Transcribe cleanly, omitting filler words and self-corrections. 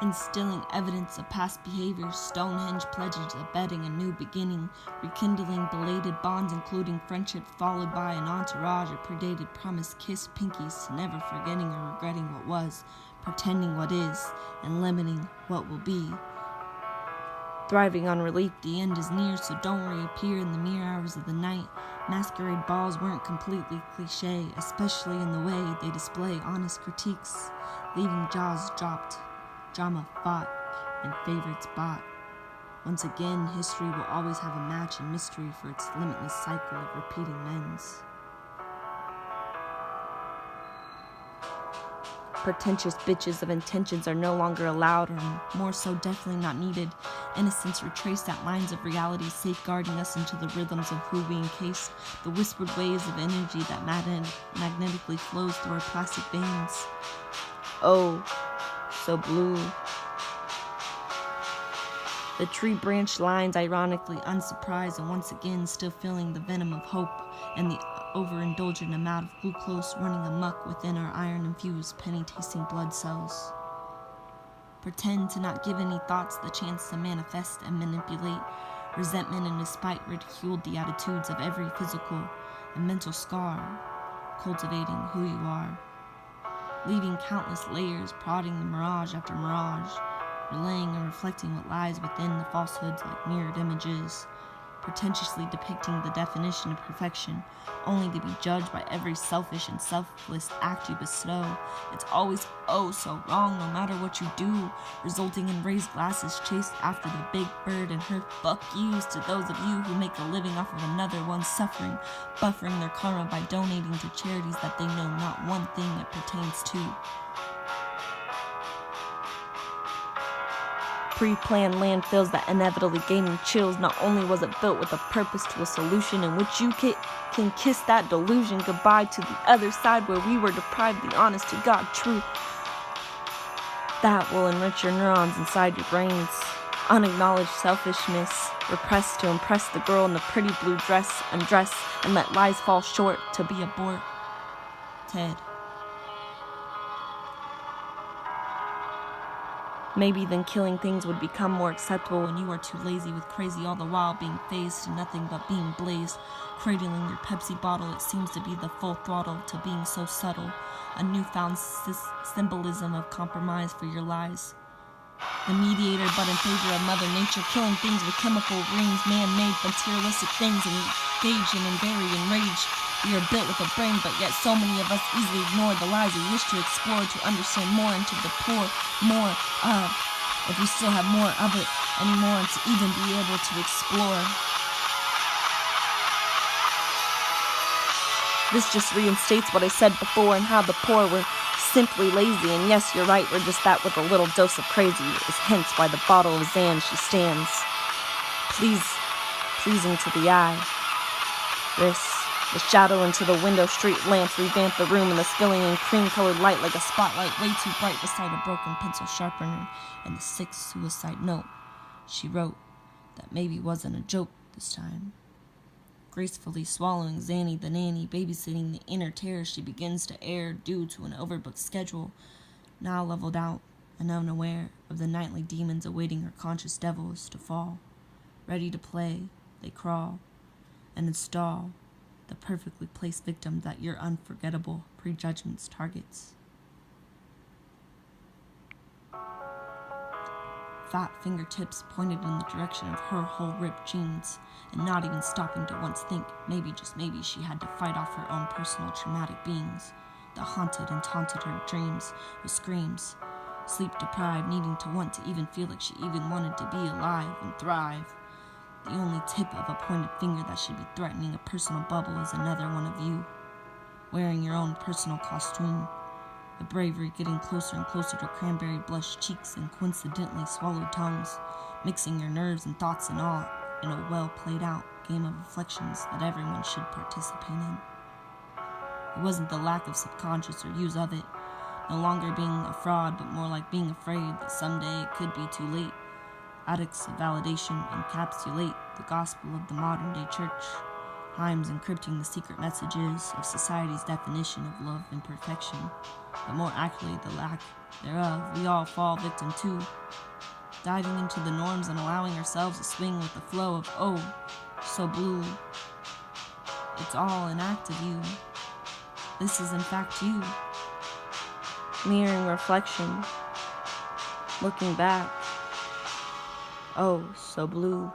Instilling evidence of past behaviors, Stonehenge pledges abetting a new beginning, rekindling belated bonds including friendship followed by an entourage, a predated promise, kiss pinkies, never forgetting or regretting what was, pretending what is, and limiting what will be. Thriving on relief, the end is near, so don't reappear in the mere hours of the night. Masquerade balls weren't completely cliche, especially in the way they display honest critiques, leaving jaws dropped, drama fought, and favorites bought. Once again, history will always have a match in mystery for its limitless cycle of repeating mends. Pretentious bitches of intentions are no longer allowed, or more so definitely not needed. Innocence retraced at lines of reality, safeguarding us into the rhythms of who we encased, the whispered waves of energy that magnetically flows through our plastic veins. Oh, so blue. The tree branch lines ironically unsurprised, and once again still feeling the venom of hope and the overindulgent amount of glucose running amok within our iron-infused, penny-tasting blood cells. Pretend to not give any thoughts the chance to manifest and manipulate. Resentment and despite ridiculed the attitudes of every physical and mental scar, cultivating who you are. Leaving countless layers, prodding the mirage after mirage, relaying and reflecting what lies within the falsehoods like mirrored images, pretentiously depicting the definition of perfection, only to be judged by every selfish and selfless act you bestow. It's always oh so wrong no matter what you do, resulting in raised glasses chased after the big bird and her fuck yous to those of you who make a living off of another one's suffering, buffering their karma by donating to charities that they know not one thing it pertains to. Pre-planned landfills that inevitably gave me chills. Not only was it built with a purpose to a solution in which you can kiss that delusion goodbye to the other side where we were deprived the honest to God truth that will enrich your neurons inside your brains. Unacknowledged selfishness, repressed to impress the girl in the pretty blue dress, undress and let lies fall short to be aborted. Maybe then killing things would become more acceptable when you are too lazy with crazy all the while being phased to nothing but being blazed. Cradling your Pepsi bottle, it seems to be the full throttle to being so subtle. A newfound symbolism of compromise for your lies. The mediator but in favor of Mother Nature, killing things with chemical rings, man-made materialistic things engage and bury in rage. We are built with a brain, but yet so many of us easily ignore the lies we wish to explore, to understand more and to deplore more of. If we still have more of it anymore, and to even be able to explore. This just reinstates what I said before and how the poor were simply lazy. And yes, you're right, we're just that with a little dose of crazy. Is hence why the bottle of Zan she stands. Pleasing to the eye. The shadow into the window, street lamps revamp the room, and the spilling in cream-colored light like a spotlight way too bright beside a broken pencil sharpener, and the sixth suicide note she wrote that maybe wasn't a joke this time. Gracefully swallowing Zanny the nanny, babysitting the inner terror she begins to air due to an overbooked schedule, now leveled out and unaware of the nightly demons awaiting her conscious devils to fall. Ready to play, they crawl and install the perfectly placed victim that your unforgettable prejudgments targets. Fat fingertips pointed in the direction of her whole ripped jeans, and not even stopping to once think, maybe, just maybe, she had to fight off her own personal traumatic beings that haunted and taunted her dreams with screams, sleep-deprived, needing to want to even feel like she even wanted to be alive and thrive. The only tip of a pointed finger that should be threatening a personal bubble is another one of you, wearing your own personal costume, the bravery getting closer and closer to cranberry blush cheeks and coincidentally swallowed tongues, mixing your nerves and thoughts and all in a well-played-out game of reflections that everyone should participate in. It wasn't the lack of subconscious or use of it, no longer being a fraud, but more like being afraid that someday it could be too late. Addicts of validation encapsulate the gospel of the modern-day church, hymns encrypting the secret messages of society's definition of love and perfection, but more accurately the lack thereof we all fall victim to, diving into the norms and allowing ourselves to swing with the flow of oh, so blue. It's all an act of you. This is in fact you. Mirroring reflection, looking back. Oh, so blue.